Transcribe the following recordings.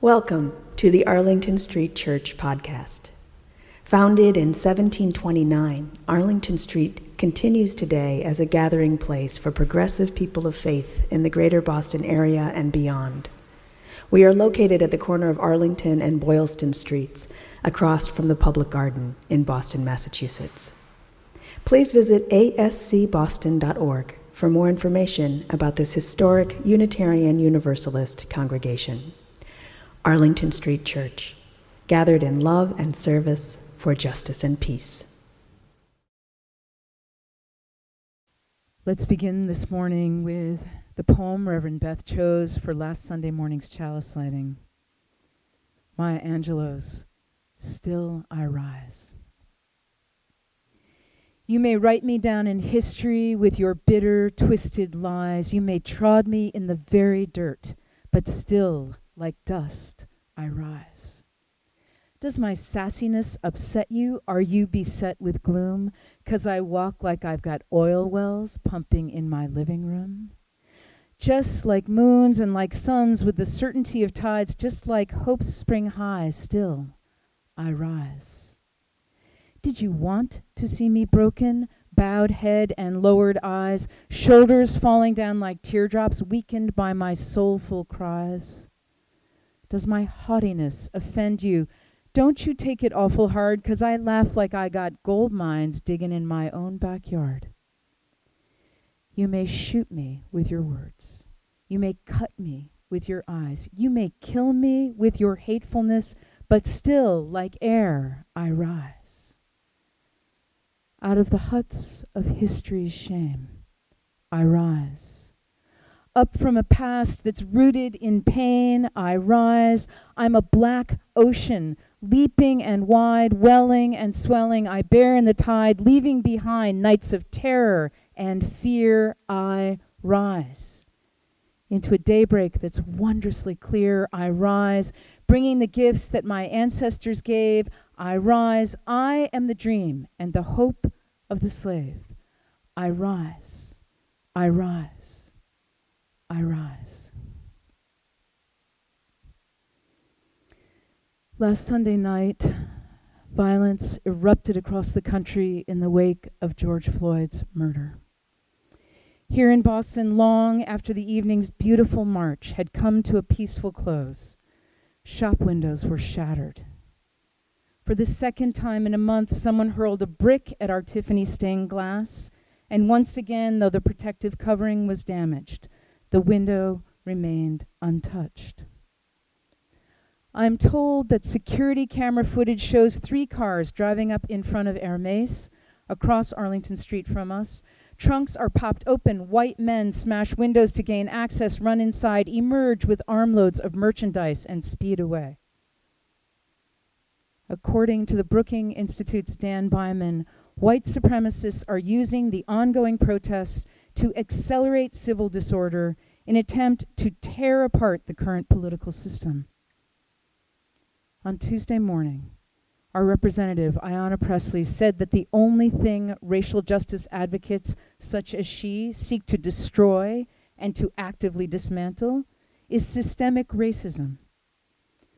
Welcome to the Arlington Street Church podcast. Founded in 1729, Arlington Street continues today as a gathering place for progressive people of faith in the greater Boston area and beyond. We are located at the corner of Arlington and Boylston Streets, across from the Public Garden in Boston, Massachusetts. Please visit ascboston.org for more information about this historic Unitarian Universalist congregation. Arlington Street Church, gathered in love and service for justice and peace. Let's begin this morning with the poem Reverend Beth chose for last Sunday morning's chalice lighting. Maya Angelou's Still I Rise. You may write me down in history with your bitter, twisted lies. You may trod me in the very dirt, but still, like dust, I rise. Does my sassiness upset you? Are you beset with gloom? 'Cause I walk like I've got oil wells pumping in my living room? Just like moons and like suns with the certainty of tides, just like hope's spring high, still I rise. Did you want to see me broken? Bowed head and lowered eyes, shoulders falling down like teardrops, weakened by my soulful cries? Does my haughtiness offend you? Don't you take it awful hard, 'cause I laugh like I got gold mines digging in my own backyard. You may shoot me with your words. You may cut me with your eyes. You may kill me with your hatefulness, but still, like air, I rise. Out of the huts of history's shame, I rise. Up from a past that's rooted in pain, I rise. I'm a black ocean, leaping and wide, welling and swelling. I bear in the tide, leaving behind nights of terror and fear. I rise. Into a daybreak that's wondrously clear, I rise. Bringing the gifts that my ancestors gave, I rise. I am the dream and the hope of the slave. I rise. I rise. I rise. Last Sunday night, violence erupted across the country in the wake of George Floyd's murder. Here in Boston, long after the evening's beautiful march had come to a peaceful close, shop windows were shattered. For the second time in a month, someone hurled a brick at our Tiffany stained glass, and once again, though the protective covering was damaged, the window remained untouched. I'm told that security camera footage shows 3 cars driving up in front of Hermes, across Arlington Street from us. Trunks are popped open. White men smash windows to gain access, run inside, emerge with armloads of merchandise, and speed away. According to the Brookings Institute's Dan Byman, white supremacists are using the ongoing protests to accelerate civil disorder in an attempt to tear apart the current political system. On Tuesday morning, our representative, Ayanna Pressley, said that the only thing racial justice advocates such as she seek to destroy and to actively dismantle is systemic racism.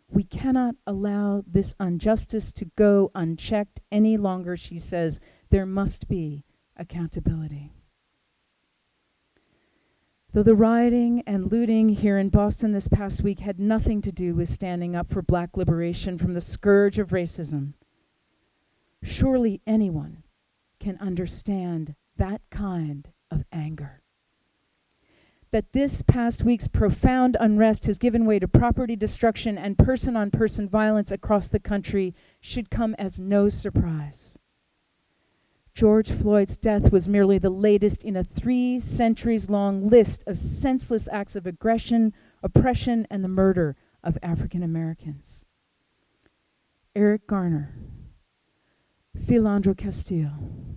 We cannot allow this injustice to go unchecked any longer, she says. There must be accountability. Though the rioting and looting here in Boston this past week had nothing to do with standing up for Black liberation from the scourge of racism, surely anyone can understand that kind of anger. That this past week's profound unrest has given way to property destruction and person-on-person violence across the country should come as no surprise. George Floyd's death was merely the latest in a 3 centuries-long list of senseless acts of aggression, oppression, and the murder of African Americans. Eric Garner, Philando Castile,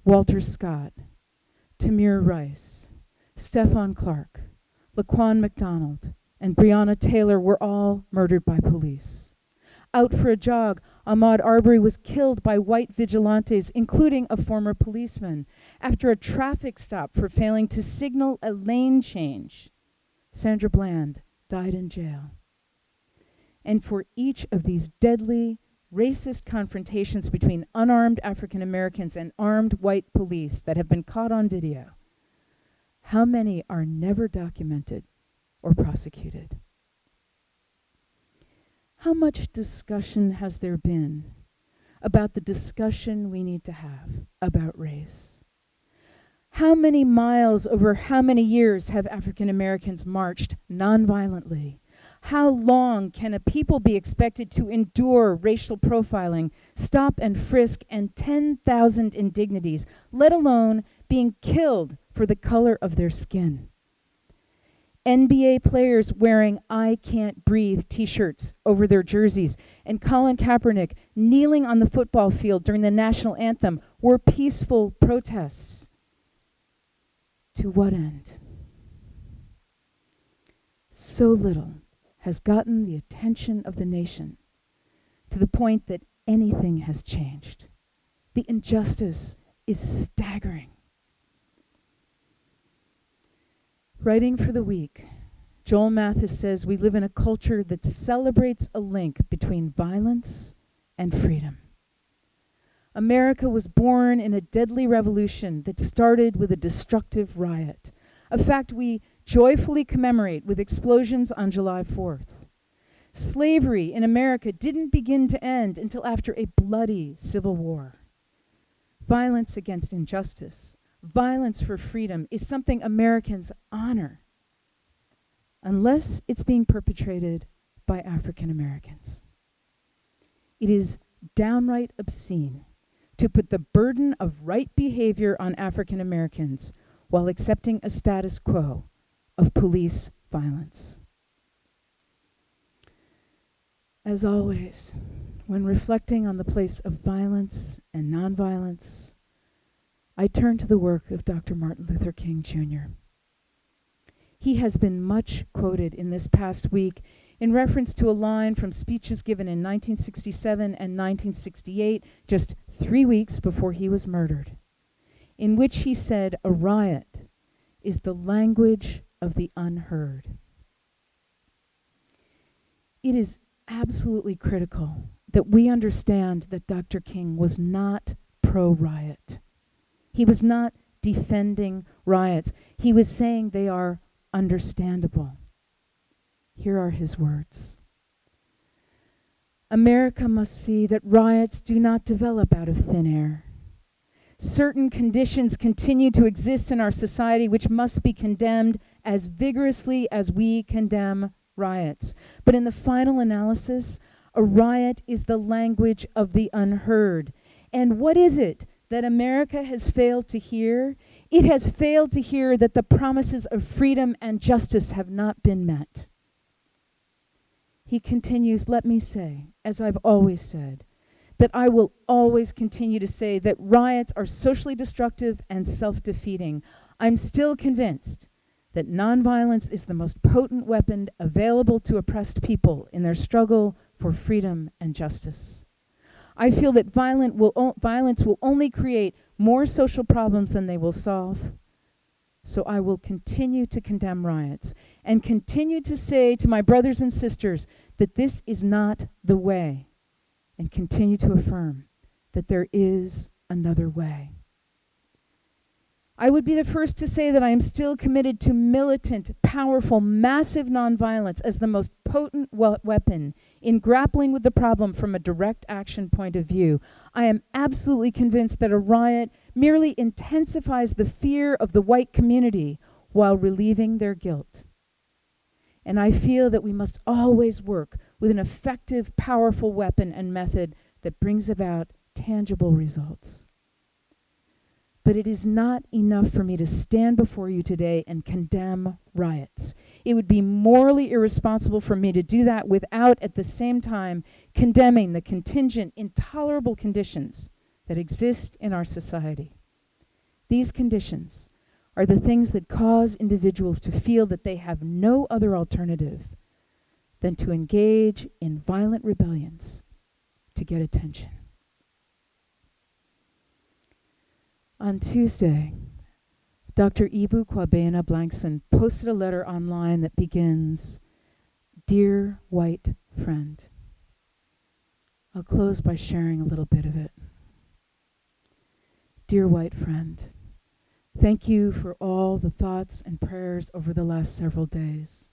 Walter Scott, Tamir Rice, Stephon Clark, Laquan McDonald, and Breonna Taylor were all murdered by police. Out for a jog, Ahmaud Arbery was killed by white vigilantes, including a former policeman, after a traffic stop for failing to signal a lane change. Sandra Bland died in jail. And for each of these deadly, racist confrontations between unarmed African Americans and armed white police that have been caught on video, how many are never documented or prosecuted? How much discussion has there been about the discussion we need to have about race? How many miles over how many years have African Americans marched nonviolently? How long can a people be expected to endure racial profiling, stop and frisk, and 10,000 indignities, let alone being killed for the color of their skin? NBA players wearing "I Can't Breathe" t-shirts over their jerseys, and Colin Kaepernick kneeling on the football field during the national anthem were peaceful protests. To what end? So little has gotten the attention of the nation to the point that anything has changed. The injustice is staggering. Writing for The Week, Joel Mathis says we live in a culture that celebrates a link between violence and freedom. America was born in a deadly revolution that started with a destructive riot, a fact we joyfully commemorate with explosions on July 4th. Slavery in America didn't begin to end until after a bloody civil war. Violence against injustice, violence for freedom is something Americans honor, unless it's being perpetrated by African Americans. It is downright obscene to put the burden of right behavior on African Americans while accepting a status quo of police violence. As always, when reflecting on the place of violence and nonviolence, I turn to the work of Dr. Martin Luther King Jr. He has been much quoted in this past week in reference to a line from speeches given in 1967 and 1968, just 3 weeks before he was murdered, in which he said, "A riot is the language of the unheard." It is absolutely critical that we understand that Dr. King was not pro-riot. He was not defending riots. He was saying they are understandable. Here are his words. America must see that riots do not develop out of thin air. Certain conditions continue to exist in our society which must be condemned as vigorously as we condemn riots. But in the final analysis, a riot is the language of the unheard. And what is it that America has failed to hear? It has failed to hear that the promises of freedom and justice have not been met. He continues, "Let me say, as I've always said, that I will always continue to say that riots are socially destructive and self-defeating. I'm still convinced that nonviolence is the most potent weapon available to oppressed people in their struggle for freedom and justice. I feel that violence will only create more social problems than they will solve. So I will continue to condemn riots and continue to say to my brothers and sisters that this is not the way, and continue to affirm that there is another way. I would be the first to say that I am still committed to militant, powerful, massive nonviolence as the most potent weapon in grappling with the problem from a direct action point of view. I am absolutely convinced that a riot merely intensifies the fear of the white community while relieving their guilt. And I feel that we must always work with an effective, powerful weapon and method that brings about tangible results. But it is not enough for me to stand before you today and condemn riots. It would be morally irresponsible for me to do that without, at the same time, condemning the contingent, intolerable conditions that exist in our society. These conditions are the things that cause individuals to feel that they have no other alternative than to engage in violent rebellions to get attention. On Tuesday, Dr. Ebu Kwabena Blankson posted a letter online that begins, "Dear White friend. I'll close by sharing a little bit of it. Dear white friend, thank you for all the thoughts and prayers over the last several days.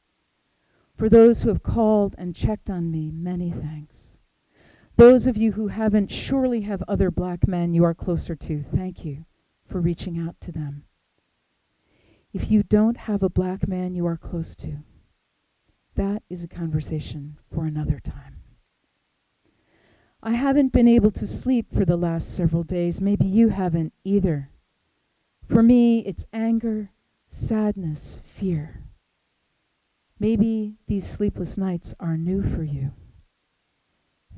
For those who have called and checked on me, many thanks. Those of you who haven't surely have other black men you are closer to. Thank you for reaching out to them. If you don't have a black man you are close to, that is a conversation for another time. I haven't been able to sleep for the last several days. Maybe you haven't either. For me, it's anger, sadness, fear. Maybe these sleepless nights are new for you.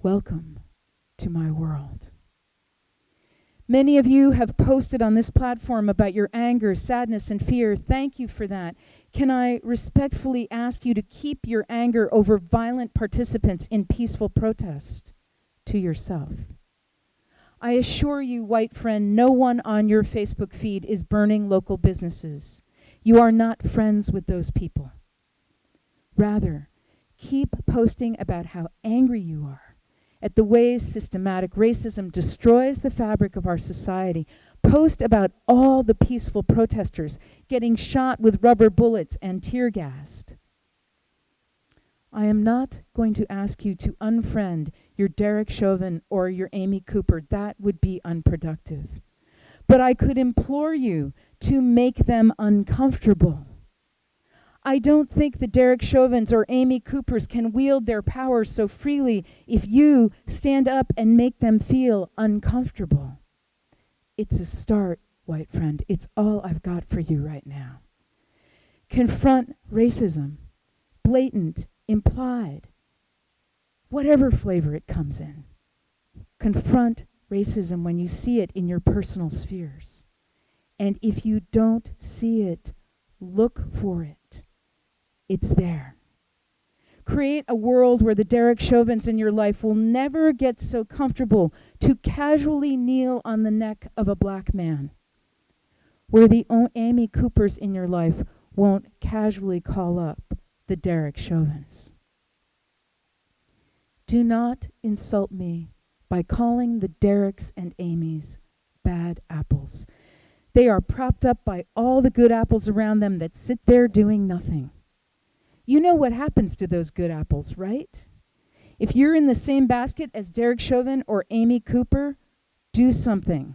Welcome to my world. Many of you have posted on this platform about your anger, sadness, and fear. Thank you for that. Can I respectfully ask you to keep your anger over violent participants in peaceful protest to yourself? I assure you, white friend, no one on your Facebook feed is burning local businesses. You are not friends with those people. Rather, keep posting about how angry you are at the ways systematic racism destroys the fabric of our society. Post about all the peaceful protesters getting shot with rubber bullets and tear gassed. I am not going to ask you to unfriend your Derek Chauvin or your Amy Cooper. That would be unproductive. But I could implore you to make them uncomfortable. I don't think the Derek Chauvins or Amy Coopers can wield their power so freely if you stand up and make them feel uncomfortable. It's a start, white friend. It's all I've got for you right now. Confront racism, blatant, implied, whatever flavor it comes in. Confront racism when you see it in your personal spheres. And if you don't see it, look for it. It's there. Create a world where the Derek Chauvins in your life will never get so comfortable to casually kneel on the neck of a black man. Where the Amy Coopers in your life won't casually call up the Derek Chauvins. Do not insult me by calling the Dereks and Amys bad apples. They are propped up by all the good apples around them that sit there doing nothing. You know what happens to those good apples, right? If you're in the same basket as Derek Chauvin or Amy Cooper, do something.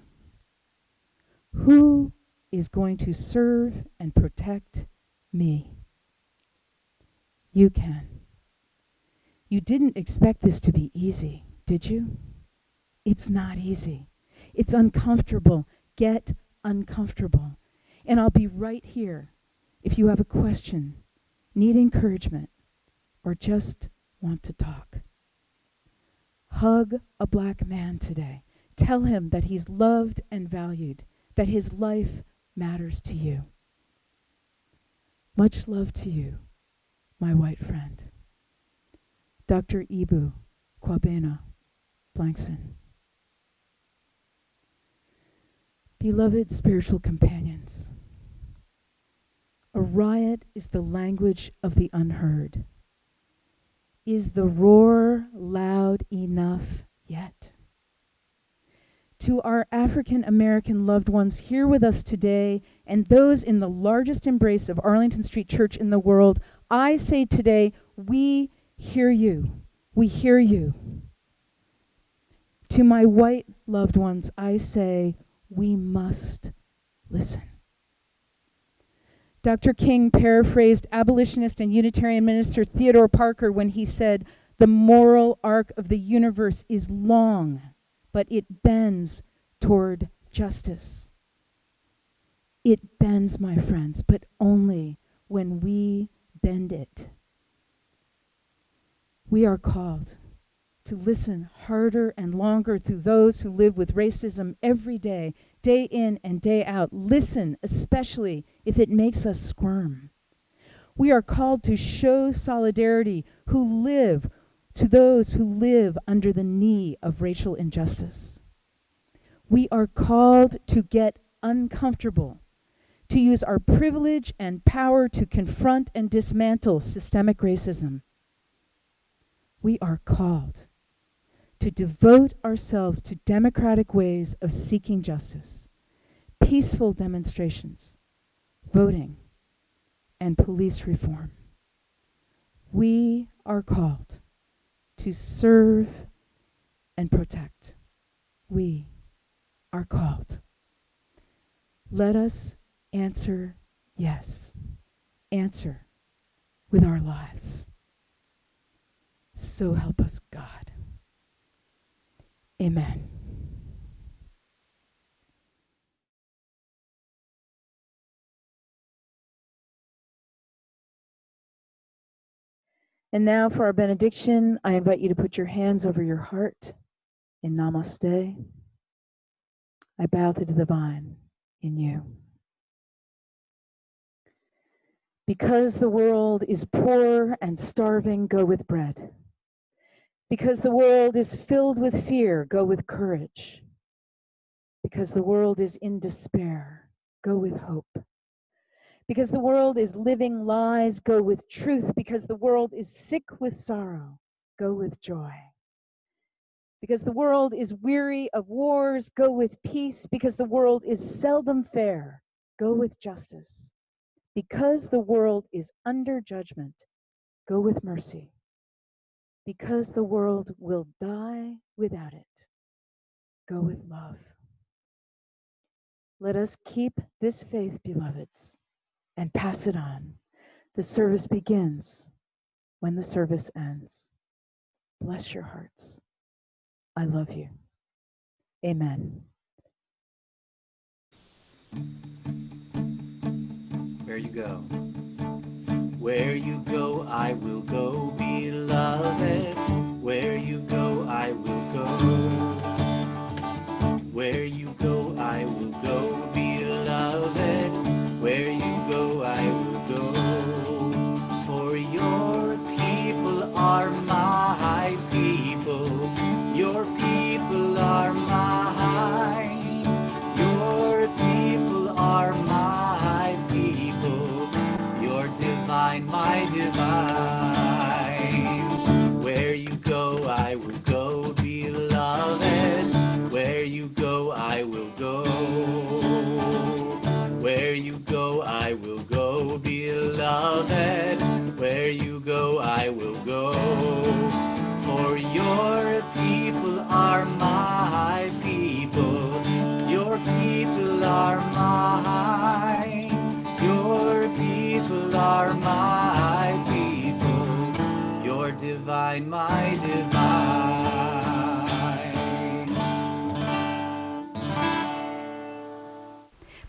Who is going to serve and protect me? You can. You didn't expect this to be easy, did you? It's not easy. It's uncomfortable. Get uncomfortable. And I'll be right here if you have a question, need encouragement, or just want to talk. Hug a black man today. Tell him that he's loved and valued, that his life matters to you. Much love to you, my white friend. Dr. Ebu Kwabena Blankson. Beloved spiritual companions, a riot is the language of the unheard. Is the roar loud enough yet? To our African American loved ones here with us today and those in the largest embrace of Arlington Street Church in the world, I say today, we hear you. We hear you. To my white loved ones, I say, we must listen. Dr. King paraphrased abolitionist and Unitarian minister Theodore Parker when he said, the moral arc of the universe is long, but it bends toward justice. It bends, my friends, but only when we bend it. We are called to listen harder and longer to those who live with racism every day, day in and day out. Listen, especially if it makes us squirm. We are called to show solidarity to those who live under the knee of racial injustice. We are called to get uncomfortable, to use our privilege and power to confront and dismantle systemic racism. We are called to devote ourselves to democratic ways of seeking justice, peaceful demonstrations, voting, and police reform. We are called to serve and protect. We are called. Let us answer yes. Answer with our lives. So help us God. Amen. And now for our benediction, I invite you to put your hands over your heart in Namaste. I bow to the divine in you. Because the world is poor and starving, go with bread. Because the world is filled with fear, go with courage. Because the world is in despair, go with hope. Because the world is living lies, go with truth. Because the world is sick with sorrow, go with joy. Because the world is weary of wars, go with peace. Because the world is seldom fair, go with justice. Because the world is under judgment, go with mercy. Because the world will die without it, go with love. Let us keep this faith, beloveds, and pass it on. The service begins when the service ends. Bless your hearts. I love you. Amen. Where you go. Where you go, I will go, beloved. Where you go, I will go. Where you go, I will go, beloved. Where you go, I will go. For your people are my people. Your people are mine. Your people are my people. Your divine, my divine. Where you go, I will go, beloved. Where you go, I will go. Where you go, I will go, beloved. Where you go, I will go. For your people are my people. Your people are mine. Your people are my people. Your divine, my divine.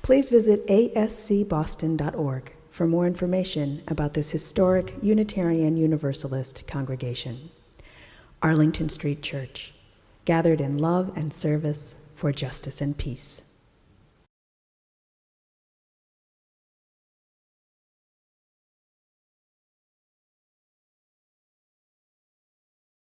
Please visit ascboston.org for more information about this historic Unitarian Universalist congregation. Arlington Street Church, gathered in love and service for justice and peace.